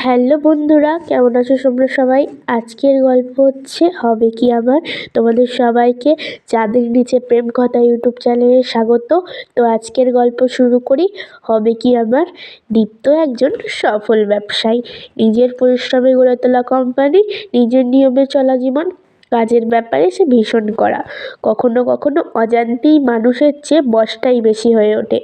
Hello বন্ধুরা, কেমন আছো তোমরা সবাই? আজকের গল্প হচ্ছে হবে কি আমার। তোমাদের সবাইকে চাঁদের নিচে প্রেম কথা ইউটিউব চ্যানেলে স্বাগত। তো আজকের গল্প শুরু করি। হবে কি আমার। দীপ্ত একজন সফল ব্যবসায়ী, নিজের পরিশ্রমে গড়ে তোলা কোম্পানি, নিজের নিয়মে চলা জীবন। কাজের ব্যাপারে সে ভীষণ কড়া, কখনো কখনো অজান্তেই মানুষের চেয়ে বসটাই বেশি হয়ে ওঠে।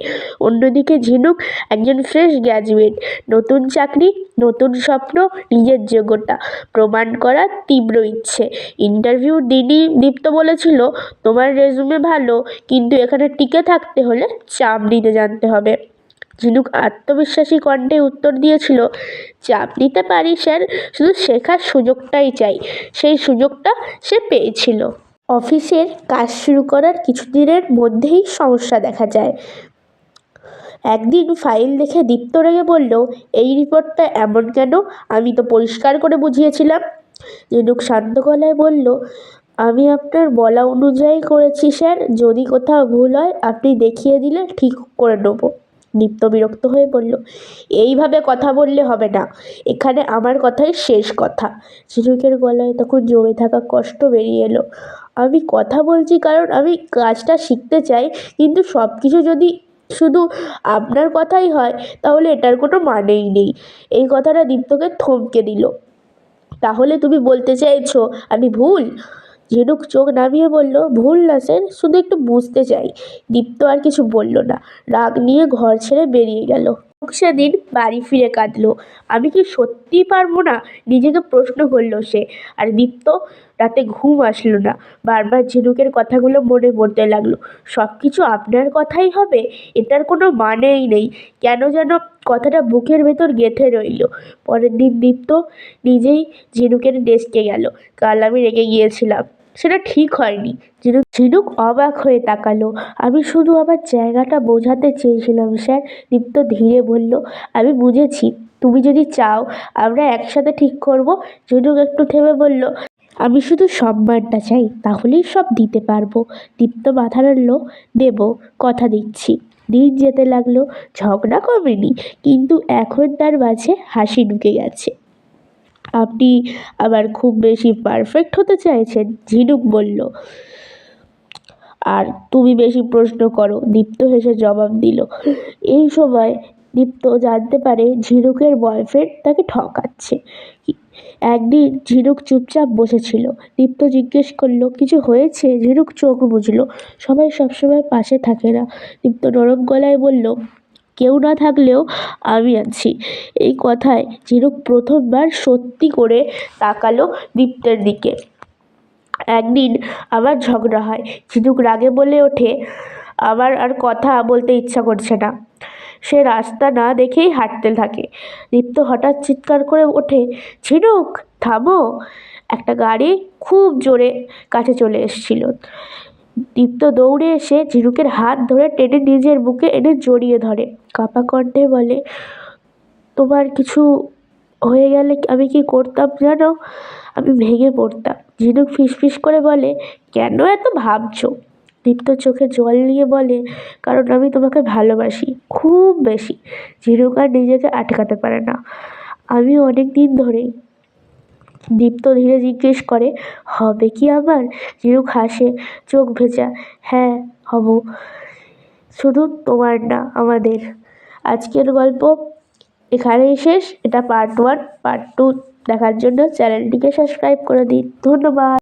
অন্যদিকে ঝিনুক একজন ফ্রেশ গ্র্যাজুয়েট, নতুন চাকরি, নতুন স্বপ্ন, নিজের যোগ্যতা প্রমাণ করার তীব্র ইচ্ছে। ইন্টারভিউর দিনই দীপ্ত বলেছিল, তোমার রেজুমে ভালো, কিন্তু এখানে টিকে থাকতে হলে চাপ নিতে জানতে হবে। ঝিনুক আত্মবিশ্বাসী কণ্ঠে উত্তর দিয়েছিল, চাপ নিতে পারি স্যার, শুধু শেখার সুযোগটাই চাই। সেই সুযোগটা সে পেয়েছিল। অফিসের কাজ শুরু করার কিছুদিনের মধ্যেই সমস্যা দেখা যায়। একদিন ফাইল দেখে দীপ্ত রেগে বলল, এই রিপোর্টটা এমন কেন? আমি তো পরিষ্কার করে বুঝিয়েছিলাম। ঝিনুক শান্ত গলায় বলল, আমি আপনার বলা অনুযায়ী করেছি স্যার, যদি কোথাও ভুল হয় আপনি দেখিয়ে দিলে ঠিক করে নেব। দীপ্ত বিরক্ত হয়ে বলল, এইভাবে কথা বললে হবে না, এখানে আমার কথাই শেষ কথা। ঝিনুকের গলায় তখন জমে থাকা কষ্ট বেরিয়ে এলো। আমি কথা বলছি কারণ আমি কাজটা শিখতে চাই, কিন্তু সব কিছু যদি শুধু আপনার কথাই হয় তাহলে এটার কোনো মানেই নেই। এই কথাটা দীপ্তকে থমকে দিল। তাহলে তুমি বলতে চাইছো আমি ভুল? ঝিনুক চোখ নামিয়ে বলল, ভুল না স্যার, শুধু একটু বুঝতে চাই। দীপ্ত আর কিছু বলল না, রাগ নিয়ে ঘর ছেড়ে বেরিয়ে গেল। সেদিন বাড়ি ফিরে কাঁদলো। আমি কি সত্যিই পারবো না, নিজেকে প্রশ্ন করলো সে। আর দীপ্ত রাতে ঘুম আসলো না, বারবার ঝিনুকের কথাগুলো মনে পড়তে লাগলো। সব কিছু আপনার কথাই হবে, এটার কোনো মানেই নেই। কেন যেন কথাটা বুকের ভেতর গেঁথে রইল। পরের দিন দীপ্ত নিজেই ঝিনুকের ডেস্কে গেল। কাল আমি রেগে গিয়েছিলাম, সেটা ঠিক হয়নি। ঝিনুক অবাক হয়ে তাকালো। আমি শুধু আমার জায়গাটা বোঝাতে চেয়েছিলাম স্যার। দীপ্ত ধীরে বলল, আমি বুঝেছি, তুমি যদি চাও আমরা একসাথে ঠিক করব। ঝিনুক একটু থেমে বলল, আমি শুধু সম্মানটা চাই, তাহলেই সব দিতে পারবো। দীপ্ত মাথা নাড়ল, দেব, কথা দিচ্ছি। দিন যেতে লাগলো, ঝগড়া কমেনি, কিন্তু এখন তার মাঝে হাসি ঢুকে গেছে। আপনি আবার খুব বেশি পারফেক্ট হতে চাইছেন, ঝিনুক বলল। আর তুমি বেশি প্রশ্ন করো, দীপ্ত হেসে জবাব দিল। এই সময় দীপ্ত জানতে পারে ঝিনুকের বয়ফ্রেন্ড তাকে ঠকাচ্ছে। একদিন ঝিনুক চুপচাপ বসেছিল। দীপ্ত জিজ্ঞেস করলো, কিছু হয়েছে? ঝিনুক চোখ বুঝলো। সবাই সবসময় পাশে থাকে না। দীপ্ত নরম গলায় বলল, কেউ না থাকলেও আমি আছি। এই কথায় ঝিনুক প্রথমবার সত্যি করে তাকালো দীপ্তের দিকে। একদিন আবার ঝগড়া হয়। ঝিনুক রাগে বলে ওঠে, আমার আর কথা বলতে ইচ্ছা করছে না। সে রাস্তা না দেখেই হাঁটতে থাকে। দীপ্ত হঠাৎ চিৎকার করে ওঠে, ঝিনুক থামো! একটা গাড়ি খুব জোরে কাছে চলে এসেছিল। দীপ্ত দৌড়ে এসে ঝিনুকের হাত ধরে টেনে নিজের বুকে এনে জড়িয়ে ধরে। কাঁপা কণ্ঠে বলে, তোমার কিছু হয়ে গেলে আমি কি করতাম জানো? আমি ভেঙে পড়তাম। ঝিনুক ফিসফিস করে বলে, কেন এত ভাবছো? দীপ্ত চোখে জল নিয়ে বলে, কারণ আমি তোমাকে ভালোবাসি খুব বেশি। ঝিনুক আর নিজেকে আটকাতে পারে না। আমি অনেক দিন ধরেই। দীপ্ত ধীরে জিজ্ঞেস করে, হবে কি আমার? ঝিনুক হাসে, চোখ ভেজা, হ্যাঁ হব, শুধু তোমার না, আমাদের। আজকের গল্প এখানেই শেষ। এটা পার্ট 1। পার্ট 2 দেখার জন্য চ্যানেলটিকে সাবস্ক্রাইব করে দিন। ধন্যবাদ।